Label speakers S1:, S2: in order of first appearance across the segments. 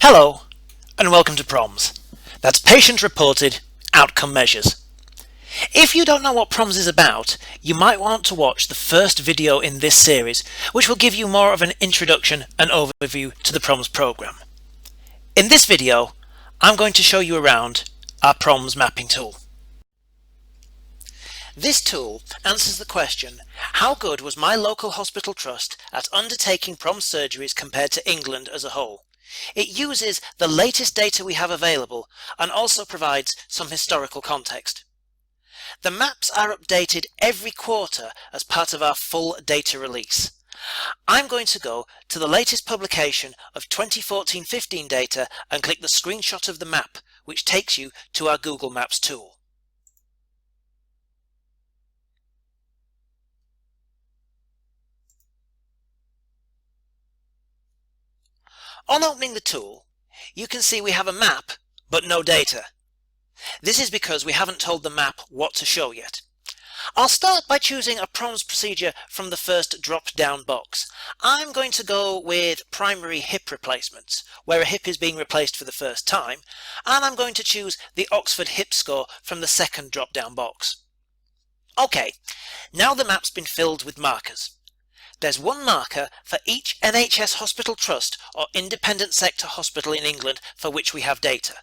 S1: Hello, and welcome to PROMs. That's Patient-Reported Outcome Measures. If you don't know what PROMs is about, you might want to watch the first video in this series, which will give you more of an introduction and overview to the PROMs program. In this video, I'm going to show you around our PROMs mapping tool. This tool answers the question, how good was my local hospital trust at undertaking PROMs surgeries compared to England as a whole? It uses the latest data we have available and also provides some historical context. The maps are updated every quarter as part of our full data release. I'm going to go to the latest publication of 2014-15 data and click the screenshot of the map, which takes you to our Google Maps tool. On opening the tool, you can see we have a map, but no data. This is because we haven't told the map what to show yet. I'll start by choosing a PROMs procedure from the first drop-down box. I'm going to go with primary hip replacements, where a hip is being replaced for the first time, and I'm going to choose the Oxford hip score from the second drop-down box. Okay, now the map's been filled with markers. There's one marker for each NHS hospital trust or independent sector hospital in England for which we have data.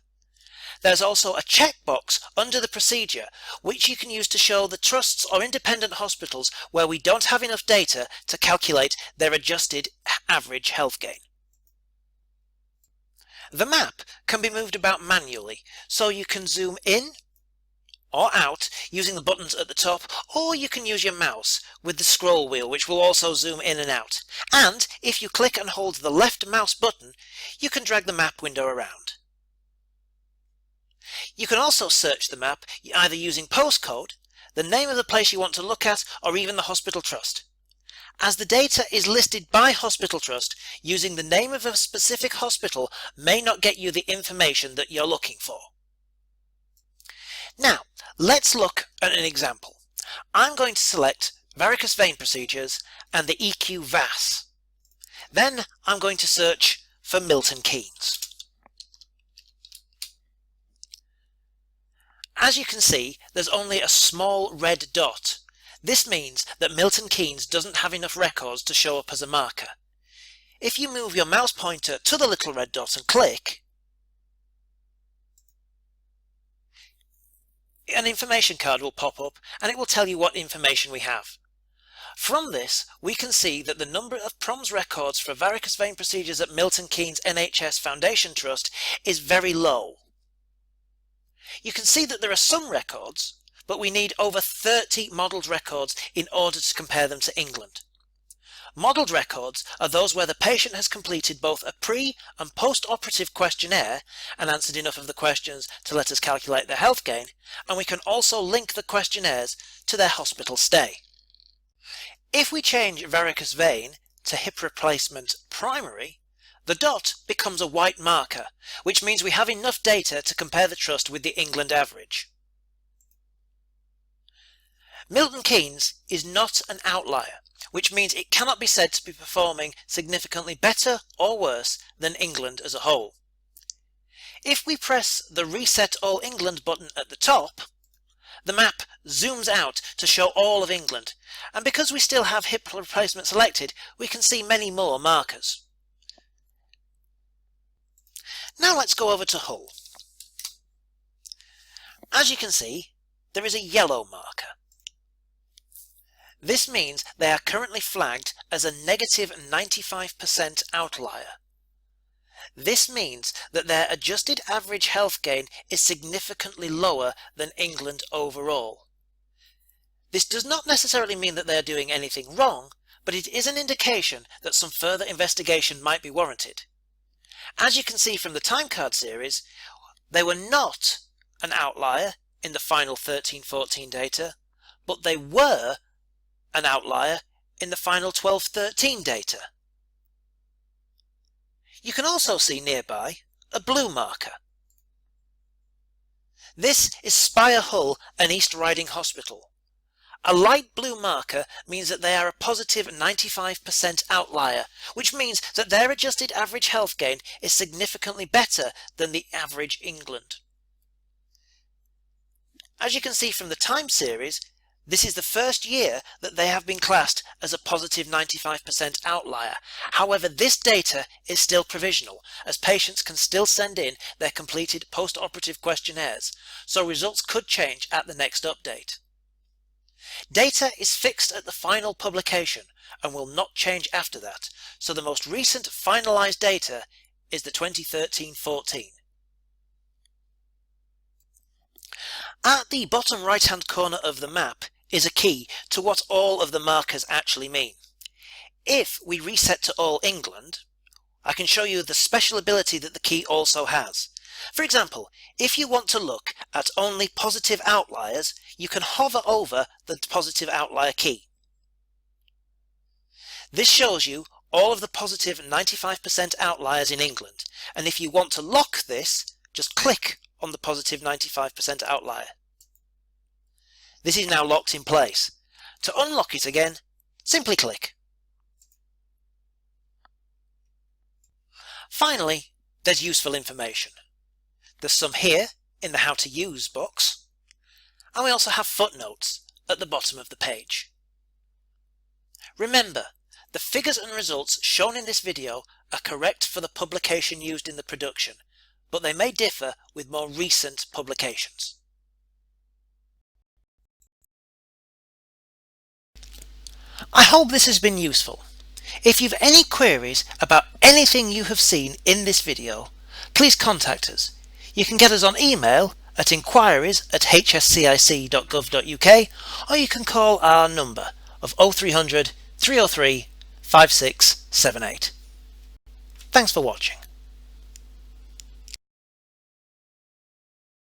S1: There's also a checkbox under the procedure which you can use to show the trusts or independent hospitals where we don't have enough data to calculate their adjusted average health gain. The map can be moved about manually, so you can zoom in or out using the buttons at the top, or you can use your mouse with the scroll wheel, which will also zoom in and out. And if you click and hold the left mouse button, you can drag the map window around. You can also search the map either using postcode, the name of the place you want to look at, or even the hospital trust. As the data is listed by hospital trust, using the name of a specific hospital may not get you the information that you're looking for. Now, let's look at an example. I'm going to select varicose vein procedures and the EQ VAS. Then I'm going to search for Milton Keynes. As you can see, there's only a small red dot. This means that Milton Keynes doesn't have enough records to show up as a marker. If you move your mouse pointer to the little red dot and click, an information card will pop up and it will tell you what information we have. From this, we can see that the number of PROMs records for varicose vein procedures at Milton Keynes NHS Foundation Trust is very low. You can see that there are some records, but we need over 30 modelled records in order to compare them to England. Modelled records are those where the patient has completed both a pre- and post-operative questionnaire and answered enough of the questions to let us calculate their health gain, and we can also link the questionnaires to their hospital stay. If we change varicose vein to hip replacement primary, the dot becomes a white marker, which means we have enough data to compare the trust with the England average. Milton Keynes is not an outlier, which means it cannot be said to be performing significantly better or worse than England as a whole. If we press the Reset All England button at the top, the map zooms out to show all of England, and because we still have hip replacement selected, we can see many more markers. Now let's go over to Hull. As you can see, there is a yellow marker. This means they are currently flagged as a negative 95% outlier. This means that their adjusted average health gain is significantly lower than England overall. This does not necessarily mean that they are doing anything wrong, but it is an indication that some further investigation might be warranted. As you can see from the timecard series, they were not an outlier in the final 13-14 data, but they were an outlier in the final 12-13 data. You can also see nearby a blue marker. This is Spire Hull and East Riding Hospital. A light blue marker means that they are a positive 95% outlier, which means that their adjusted average health gain is significantly better than the average England. As you can see from the time series, this is the first year that they have been classed as a positive 95% outlier. However, this data is still provisional, as patients can still send in their completed post-operative questionnaires, so results could change at the next update. Data is fixed at the final publication and will not change after that, so the most recent finalized data is the 2013-14. At the bottom right hand corner of the map is a key to what all of the markers actually mean. If we reset to all England, I can show you the special ability that the key also has. For example, if you want to look at only positive outliers, you can hover over the positive outlier key. This shows you all of the positive 95% outliers in England, and if you want to lock this, just click on the positive 95% outlier. This is now locked in place. To unlock it again, simply click. Finally, there's useful information. There's some here in the How to Use box, and we also have footnotes at the bottom of the page. Remember, the figures and results shown in this video are correct for the publication used in the production, but they may differ with more recent publications. I hope this has been useful. If you've any queries about anything you have seen in this video, please contact us. You can get us on email at inquiries@hscic.gov.uk, or you can call our number of 0300 303 5678. Thanks for watching.